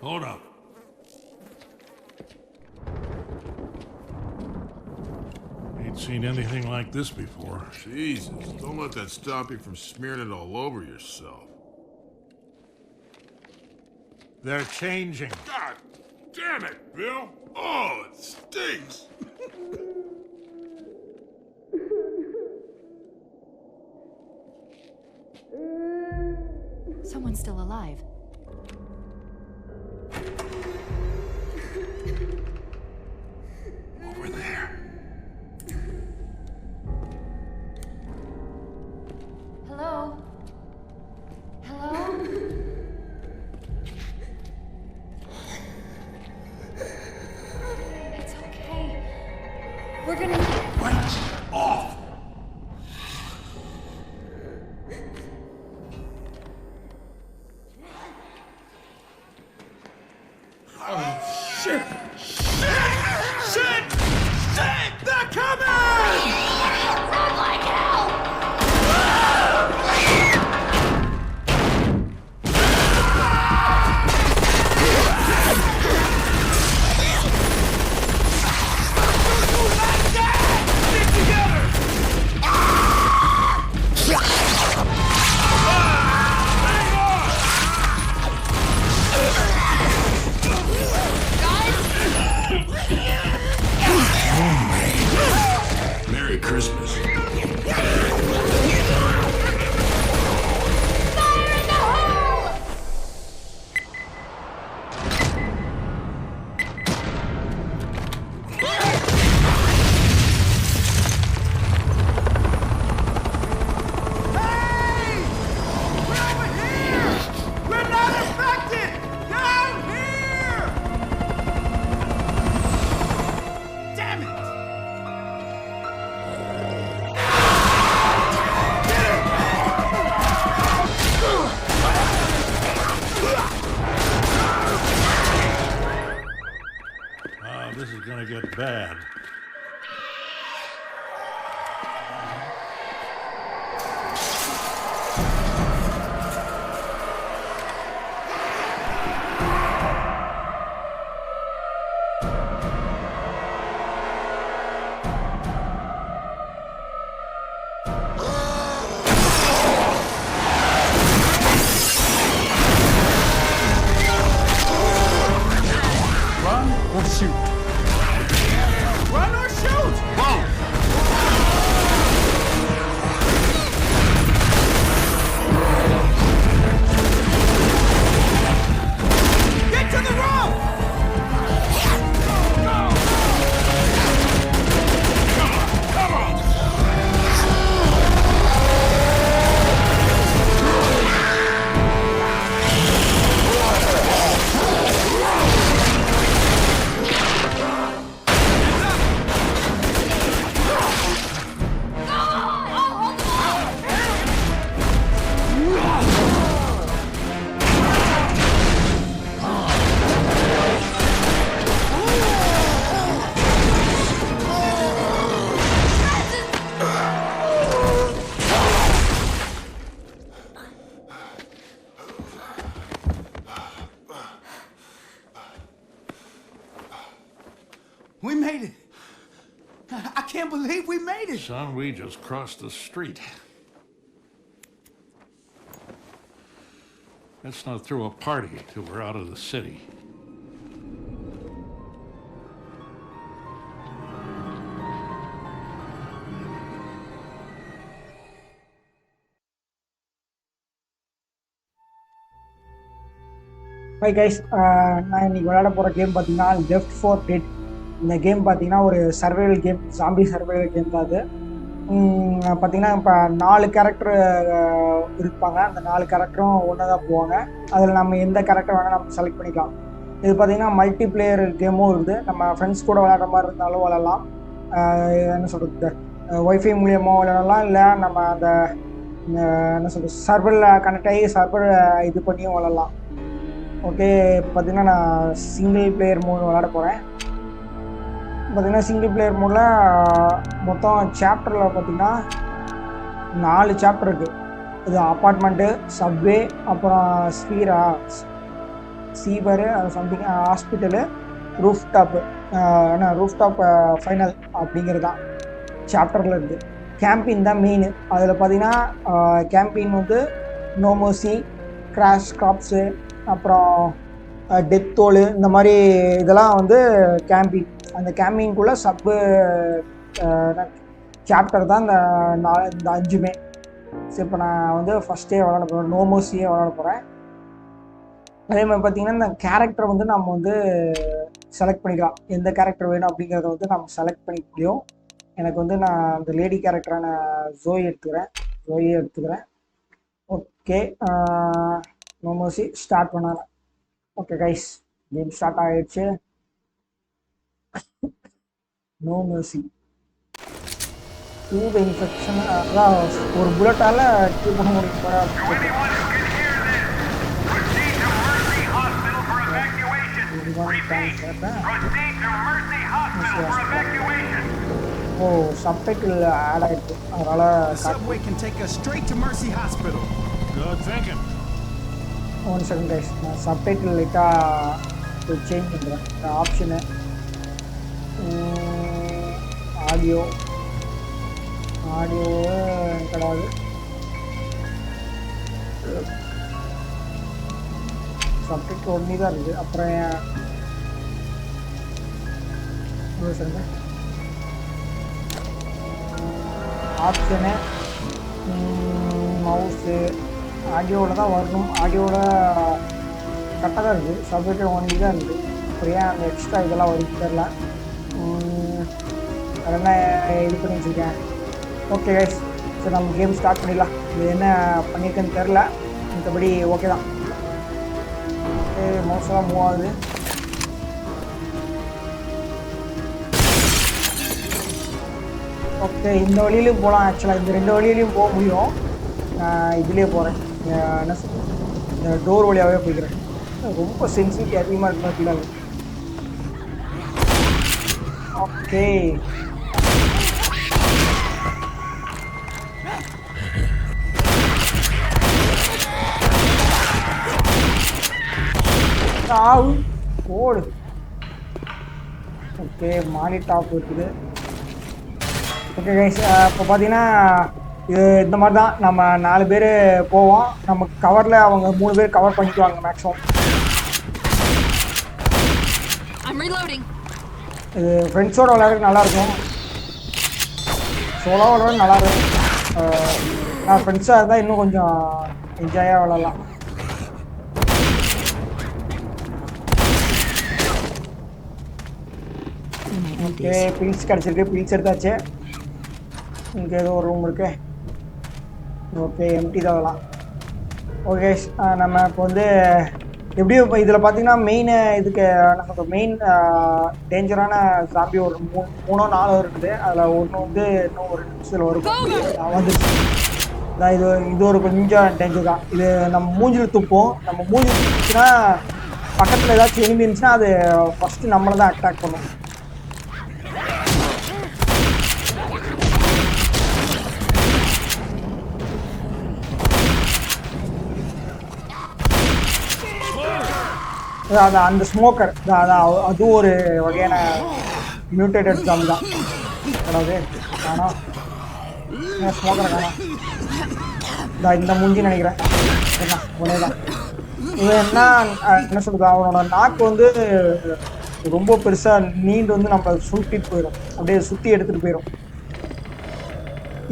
Hold up. Ain't seen anything like this before. Jesus, don't let that stop you from smearing it all over yourself. They're changing. God damn it, Bill! Oh, it stinks! Someone's still alive. Over there. Hello? Hello? It's okay. We're gonna... Lights off! Oh, shit! Shit! They're coming! Run like hell! Merry Christmas. This is gonna get bad. Run or shoot? Run or shoot! Whoa! Get to the rope! Come on! We made it. I can't believe we made it. Son, we just crossed the street. Let's not throw a party till we're out of the city. Hi guys, நான் இன்னைக்கு விளையாட போகிற game பார்த்தீங்கன்னா left 4 dead. இந்த game பார்த்தீங்கன்னா ஒரு survival game, zombie survival game தான் அது. பார்த்தீங்கன்னா இப்போ 4 கேரக்டர் இருப்பாங்க. அந்த 4 கேரக்டரும் ஒன்றா தான் போவாங்க. அதில் நம்ம எந்த கேரக்டர் வேணால் நம்ம செலக்ட் பண்ணிக்கலாம். இது பார்த்தீங்கன்னா மல்டி பிளேயர் கேமும் இருக்குது. நம்ம ஃப்ரெண்ட்ஸ் கூட விளையாடுற மாதிரி இருந்தாலும் விளையாடலாம். என்ன சொல்கிறது, ஒய்ஃபை மூலியமாக விளையாடலாம். இல்லை நம்ம அந்த என்ன சொல்கிறது சர்வரில் கனெக்ட் ஆகி சர்வர் இது பண்ணியும் விளையாடலாம். ஓகே, பார்த்தீங்கன்னா நான் சிங்கிள் பிளேயர் மோட் விளையாட போகிறேன். பார்த்தீங்கன்னா சிங்கிள் பிளேயர் மோடில் மொத்தம் சாப்டரில் பார்த்தீங்கன்னா 4 சாப்டர் இருக்குது. இது அப்பார்ட்மெண்ட்டு, சப்வே, அப்புறம் ஸ்பீரா சீவர் சம்திங் ஹாஸ்பிட்டலு ரூஃப் டாப்பு என்ன ரூஃப் டாப் ஃபைனல் அப்படிங்கிறது தான் சாப்டரில் இருக்குது. கேம்பின் தான் மெயின். அதில் பார்த்தீங்கன்னா கேம்பின் வந்து நோமோசி, கிராஷ் காப்ஸு, அப்புறம் டெத் தோல், இந்த மாதிரி இதெல்லாம் வந்து கேம்பின். அந்த கேம்பின்குள்ளே சப்பு சாப்டர் தான் இந்த 5மே. சரி, இப்போ நான் வந்து ஃபஸ்ட்டே விளாட போகிறேன், நோமோசியே விளாட போகிறேன். அதே மாதிரி பார்த்தீங்கன்னா இந்த கேரக்டரை வந்து நம்ம வந்து செலக்ட் பண்ணிக்கலாம். எந்த கேரக்டர் வேணும் அப்படிங்கிறத வந்து நம்ம செலக்ட் பண்ணிக்க முடியும். எனக்கு வந்து நான் அந்த லேடி கேரக்டரான ஜோயை எடுத்துக்கிறேன். ஓகே, நோமோசி ஸ்டார்ட் பண்ணாங்க. ஓகே கைஸ், கேம் ஸ்டார்ட் ஆகிடுச்சு. நோமோசி டியூப் இன்ஃபெக்ஷன், அதான் ஒரு புல்லட்டால் டியூப் பண்ண முடியும். ஓ, சப்டைட்டில் ஆட் ஆகிடுச்சு, அதனால் Subway can take us straight to Mercy Hospital. Good thinking. One second guys, நான் சப்டைட்டில் லைட்டாக சேஞ்ச் பண்ணுறேன். இந்த ஆப்ஷனு ஆடியோ கிடையாது. சப்டைட்டில் ஒன்றே தான் இருக்குது. அப்புறம் ஆப்ஷனு மவுஸு ஆடியோவில் தான் வரணும். ஆடியோவில் கரெக்டாக தான் இருக்குது. சப்டைட்டில் ஒன்லி தான் இருக்குது. அப்புறம் ஏன் அந்த எக்ஸ்ட்ரா இதெல்லாம் வருது தெரில. அதெல்லாம் இது பண்ணி வச்சுருக்கேன். ஓகே கைஸ், சரி நம்ம கேம் ஸ்டார்ட் பண்ணிடலாம். இது என்ன பண்ணியிருக்கேன்னு தெரில, மற்றபடி ஓகே தான். ஓகே, மோஸ்ட்டாக மூவ் ஆகுது. ஓகே, இந்த வழியிலையும் போகலாம். ஆக்சுவலாக இந்த 2 வழியிலையும் போக முடியும். நான் இதுலேயே போகிறேன். என்ன சொல்கிறேன், இந்த டோர் வழியாகவே போய்க்கிறேன். ரொம்ப சென்சிட்டிவ் அதிகமாக இருக்குன்னு ஃபீல் ஆகுது. ஓகே, ஓடு. ஓகே, மாலி டாப் இருக்குது. ஓகே கைஸ், இப்போ பார்த்தீங்கன்னா இது இந்த மாதிரி தான் நம்ம 4 பேர் போவோம். நம்ம கவரில் அவங்க 3 பேர் கவர் பண்ணிக்குவாங்க மேக்ஸிமம். இது ஃப்ரெண்ட்ஸோட விளையாடுறது நல்லாயிருக்கும், சோலோ விளையாடுறது நல்லாயிருக்கும். நான் ஃப்ரெண்ட்ஸாக இருந்தால் இன்னும் கொஞ்சம் என்ஜாயாக விளாட்லாம். ஓகே, பில்ஸ் கிடச்சிருக்கு. பில்ஸ் எடுத்தாச்சு. இங்கே ஏதோ ஒரு ரூம் இருக்கு. ஓகே, எம்டி தான் அதெல்லாம். ஓகே, நம்ம இப்போ வந்து எப்படியும் இப்போ இதில் பார்த்தீங்கன்னா மெயின் இதுக்கு என்ன சொல்கிறோம், மெயின் டேஞ்சரான ஜாம்பி ஒரு 3-4 இருக்குது. அதில் ஒன்று வந்து இன்னும் ஒரு நிமிஷத்தில் வரும் வந்துச்சு. இது ஒரு கொஞ்சம் டேஞ்சர் தான். இது நம்ம மூஞ்சில் துப்போம். நம்ம மூஞ்சில் துப்புச்சுன்னா பக்கத்தில் ஏதாச்சும் எனிமி இருந்துச்சுன்னா அது ஃபஸ்ட்டு நம்மளை தான் அட்டாக் பண்ணும். அதான் அந்த ஸ்மோக்கர் அதுவும் ஒரு வகையான மியூட்டேட்டட் ஜாம்பி தான். அதாவது காணோம், ஸ்மோக்கரை காணோம். இந்த மூஞ்சி நினைக்கிறேன். ஒரே தான். இது என்ன சொல்கிறது, அவனோட நாக்கு வந்து ரொம்ப பெருசாக நீண்டு வந்து நம்ம சுட்டிட்டு போயிடும், அப்படியே சுற்றி எடுத்துகிட்டு போயிடும்.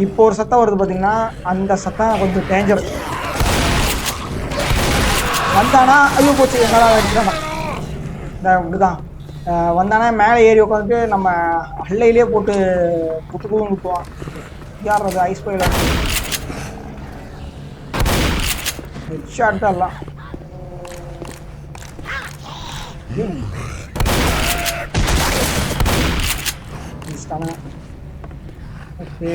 இப்போ ஒரு சத்தம் வருது பார்த்தீங்கன்னா, அந்த சத்தம் கொஞ்சம் டேஞ்சர். வந்தானா ஐயோ போச்சு, எங்களால் அடிச்சானா இப்படிதான் வந்தானா மேலே ஏறி உட்காந்துட்டு நம்ம ஹல்லையிலே போட்டு குத்துக்குவும் குத்துவான். யார் அது ஐஸ் பையில் ஹெட்ஷாட் எல்லாம். ஓகே,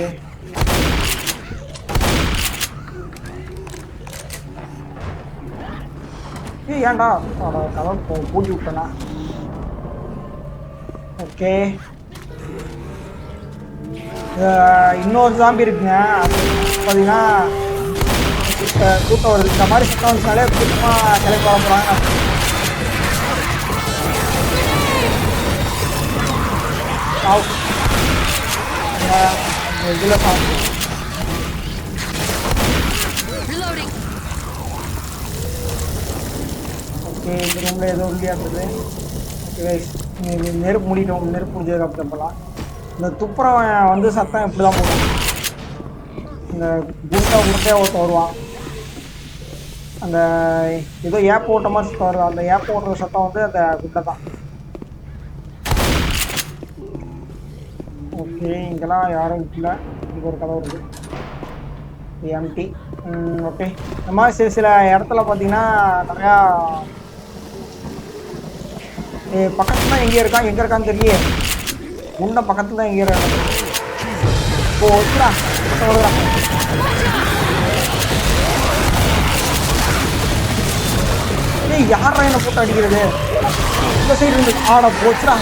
ஏன்டா கவர் பூட்டி விட்டனா. ஓகே, இன்னொரு ஜாம்பி இருக்குங்க. அது பார்த்தீங்கன்னா கூட்டம் வருது. இந்த மாதிரி சட்டம் வந்துச்சுனாலே கூட்டமாக கிளம்பி வர போகிறாங்க. இதில் Reloading. ஓகே இந்த ரூமில் ஏதோ இல்லையா இருந்தது. ஓகே நெருப்பு மூடிட்டோம். நெருப்பு முடிஞ்சதுக்கு அப்புறம் இந்த துப்புரவன் வந்து சத்தம் இப்படி தான் போடும். இந்த குண்டை உருட்டையாக ஒருத்தன் வருவான். அந்த ஏதோ ஏப்ப ஓட்ட மாதிரி சத்தம் வருது. அந்த ஏப்ப ஓட்டுற சத்தம் வந்து அந்த குண்டை தான். ஓகே இங்கெல்லாம் யாரும் இல்லை. இங்கே ஒரு கதவு இருக்குது. எம்டி. ஓகே இந்த மாதிரி சில இடத்துல பார்த்தீங்கன்னா நிறையா பக்கத்துல தான் எங்கே இருக்கான், எங்கே இருக்கான்னு தெரியல. குண்டை பக்கத்தில் தான் எங்கே இருக்கான். ஓ ஓகேடா வருடா. ஏய் யாரா என்ன போட்டு அடிக்கிறது? இந்த சைடு இருந்து ஆட போச்சுடா.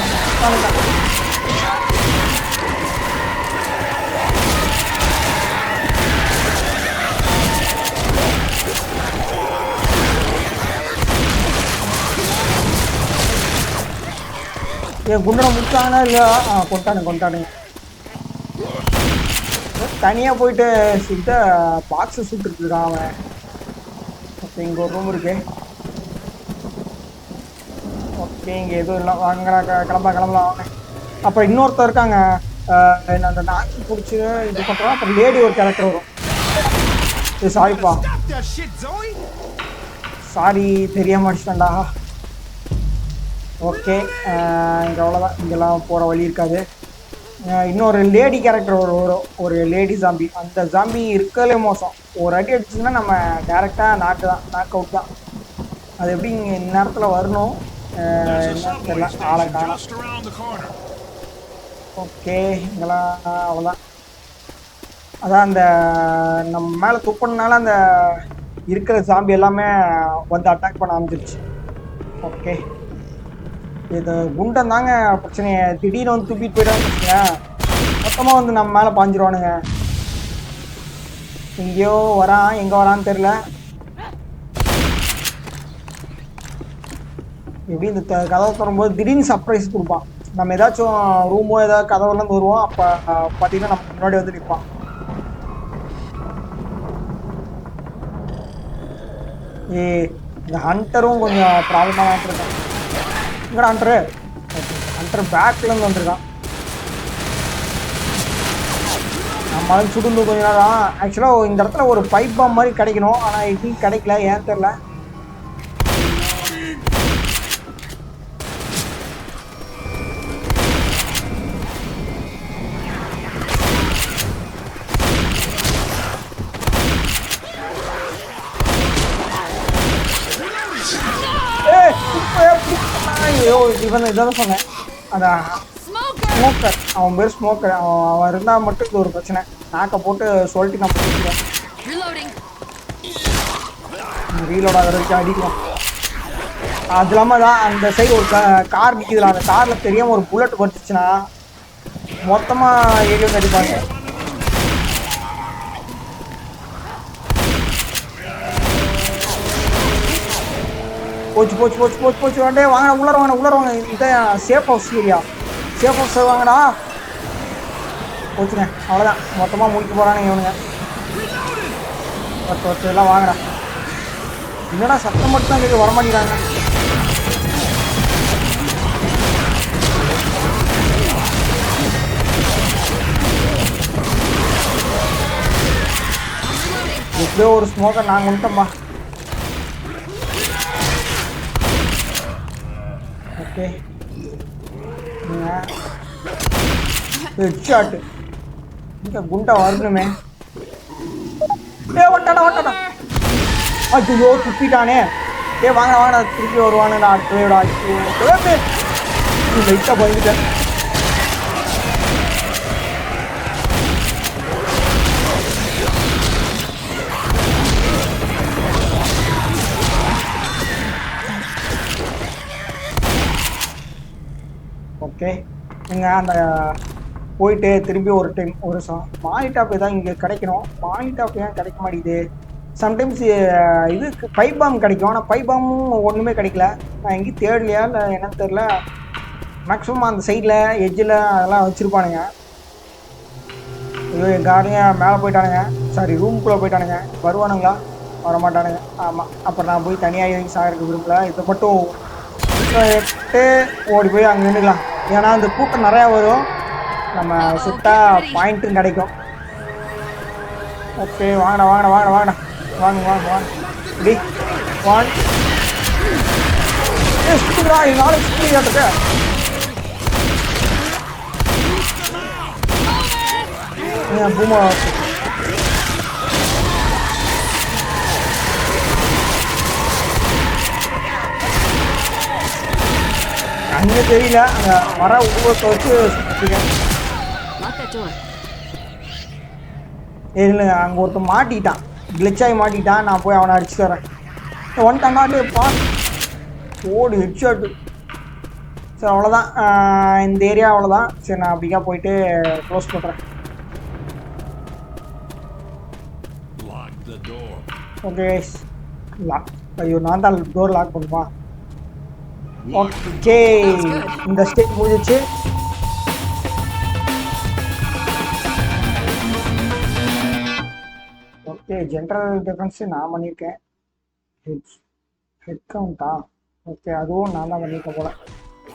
என் குண்டனை முடிச்சாங்கன்னா இல்லையா? கொண்டானுங்க. தனியாக போயிட்டு சுத்த பாக்ஸை சுட்டுட்டு இருக்கான் அவன். ஓகே இங்கே ஒரு ரூம் இருக்கு. ஓகே இங்கே எதுவும் இல்லை. வாங்கடா கிளம்பலாம் வாங்க. அப்புறம் இன்னொருத்தர் இருக்காங்க. அந்த நாய்க்கு பிடிச்சி இது பண்ணுறோம். அப்புறம் லேடி ஒரு கேரக்டர் வரும். இது சாரிப்பா, சாரி தெரியாம அடிச்சிட்டேன்டா. ஓகே இங்கே அவ்வளோதான். இங்கெல்லாம் போகிற வழி இருக்காது. இன்னொரு லேடி கேரக்டர் வரும். ஒரு லேடி ஜாம்பி. அந்த ஜாம்பி இருக்கலே மோசம். ஒரு அடி அடிச்சுன்னா நம்ம டேரெக்டாக நாக் அவுட் தான். அது எப்படி இங்கே இந்நேரத்தில் வரணும் தெரியல. ஆளை காணும். ஓகே இங்கெல்லாம் அவ்வளோதான். அதான் அந்த நம்ம மேலே துப்புனால அந்த இருக்கிற ஜாம்பி எல்லாமே வந்து அட்டாக் பண்ண ஆரம்பிச்சிருச்சு. ஓகே இது குண்டன் தாங்க பிரச்சனையை. திடீர்னு வந்து துப்பிட்டு போயிடான்னு மொத்தமாக வந்து நம்ம மேலே பாஞ்சிருவானுங்க. எங்கேயோ வரான், எங்கே வரான்னு தெரில. எப்படி இந்த கதவை தரும்போது திடீர்னு சர்ப்ரைஸ் கொடுப்பான். நம்ம ஏதாச்சும் ரூமோ ஏதாவது கதவுலாம் வருவோம். அப்போ பார்த்தீங்கன்னா நம்ம முன்னாடி வந்து நிற்பான். இந்த ஹண்டரும் கொஞ்சம் ப்ராப்ளமாக தான் இருக்கான். இங்கடா ஹண்டர் பேக்லேருந்து வந்துருக்கான். நம்மளும் சுடுந்து கொஞ்ச நேரம். ஆக்சுவலாக இந்த இடத்துல ஒரு பைப் பாம் மாதிரி கிடைக்கணும். ஆனால் இது கிடைக்கல, ஏன் தெரில. இவன் இதான் சொன்னேன். அந்த ஸ்மோக்கர், அவன் பேர் ஸ்மோக்கர். அவன் இருந்தால் மட்டும் இது ஒரு பிரச்சனை. நாக்கை போட்டு சொல்லிட்டு நான் போட்டுக்கிறேன். ரீலோட வரைக்கும் அடிக்கலாம். அது இல்லாமல் தான் அந்த சைடு ஒரு கார் நிற்கிதுல. அந்த காரில் தெரியாமல் ஒரு புல்லட் பட்டுச்சுன்னா மொத்தமாக ஏரியும் அடிப்பாங்க. போச்சு வேண்டே. வாங்கடா உள்ளார வாங்க. இதான் safe house area. Safe house வாங்கடா. போச்சுங்க அவ்வளோதான். மொத்தமாக முடிக்க போகிறானுங்க இவனுங்க. எல்லாம் வாங்கடா. என்னடா சத்தம் மட்டும் தான் கேட்க வரமாட்டேங்கிறாங்க. எப்படியோ ஒரு ஸ்மோக்கர் நாங்கள் வந்துட்டோம்பா. Okay headshot. இந்த குண்டா வரணுமே. வட்டாடா. ஐயோ துப்பிட்டானே. வாங்கடா திருப்பி வருவானு அடுத்த லைட்டாக பயந்துட்டேன். ஓகே நீங்கள் அந்த போயிட்டு திரும்பி ஒரு டைம் ஒரு மானிட்டாப் தான் இங்கே கிடைக்கணும். மானிட்டாப் ஏன் கிடைக்க மாட்டேங்குது? சம்டைம்ஸ் இது பைப் பாம் கிடைக்கும். ஆனால் பைப் பாமும் ஒன்றுமே கிடைக்கல. நான் எங்கேயும் தேடலையா இல்லை என்னன்னு தெரில. மேக்ஸிமம் அந்த சைடில் எட்ஜில் அதெல்லாம் வச்சுருப்பானுங்க. ஐயோ எங்கள் ஆளுங்க மேலே போயிட்டானுங்க, சாரி ரூம்குள்ளே போயிட்டானுங்க. வருவானுங்களா? வரமாட்டானுங்க. ஆமாம், அப்புறம் நான் போய் தனியாக சாகிறதுக்கு விரும்பல. இதை மட்டும் எட்டு ஓடி போய் அங்கே நின்றுக்கலாம். ஏன்னா அந்த கூட்டம் நிறையா வரும், நம்ம சுட்டா பாயிண்ட்டும் கிடைக்கும். ஓகே வாங்கடா வாங்கடா வாங்கடா வாங்கடா வாங்க வாங்க வாங்க இப்படி வாங்க. சுற்றுங்களா எங்களால் சுற்றுங்க. பூமா அங்கே தெரியல, அங்கே வர உருவத்தை வச்சு சுற்றிருக்கேன். Lock that door. இல்லைங்க, அங்கே ஒருத்தன் மாட்டிக்கிட்டான், கிளிச்சாகி மாட்டிக்கிட்டான். நான் போய் அவனை அடிச்சுட்டு வரேன். ஒன்ட்டாண்டு பா ஓடு ஹெட்ஷாட்டு. சரி அவ்வளோதான், இந்த ஏரியா அவ்வளோதான். சரி நான் அப்படிக்கா போயிட்டு க்ளோஸ் பண்ணுறேன். Lock the door. Okay lock. ஐயோ நான் தான் டோர் லாக் பண்ணுமா? ஓகே இந்த ஸ்டேஜ் முடிஞ்சிச்சு. ஓகே ஜென்ரல் டிஃபென்ஸு நான் பண்ணியிருக்கேன். ஹெட் கவுண்டா? ஓகே அதுவும் நான் தான் பண்ணியிருக்கேன் போல.